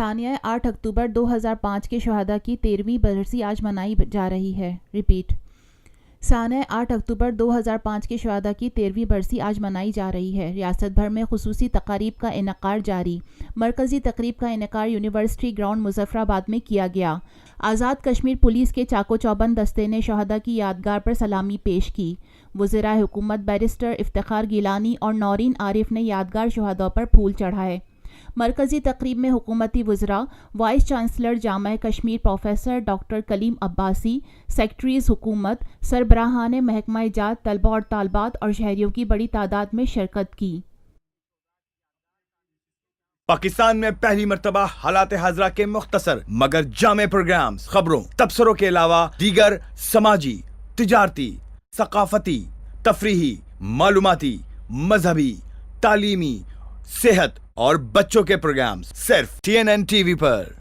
ثانیہ 8 اکتوبر 2005 کے شہداء کی 13ویں برسی آج منائی جا رہی ہے۔ ریپیٹ۔ ثانیہ 8 اکتوبر 2005 کے شہداء کی 13ویں برسی آج منائی جا رہی ہے۔ ریاست بھر میں خصوصی تقاریب کا انعقاد جاری۔ مرکزی تقریب کا انعقاد یونیورسٹی گراؤنڈ مظفر آباد میں کیا گیا۔ آزاد کشمیر پولیس کے چاق و چوبند دستے نے شہداء کی یادگار پر سلامی پیش کی۔ وزرائے حکومت بیرسٹر افتخار گیلانی اور نورین عارف نے یادگار شہداء پر پھول چڑھائے۔ مرکزی تقریب میں حکومتی وزراء، وائس چانسلر جامعہ کشمیر پروفیسر ڈاکٹر کلیم عباسی، سیکرٹریز حکومت، سربراہان محکمہ جات، طلباء اور طالبات اور شہریوں کی بڑی تعداد میں شرکت کی۔ پاکستان میں پہلی مرتبہ حالات حاضرہ کے مختصر مگر جامع پروگرامز، خبروں، تبصروں کے علاوہ دیگر سماجی، تجارتی، ثقافتی، تفریحی، معلوماتی، مذہبی، تعلیمی، صحت اور بچوں کے پروگرامز صرف TNN TV پر۔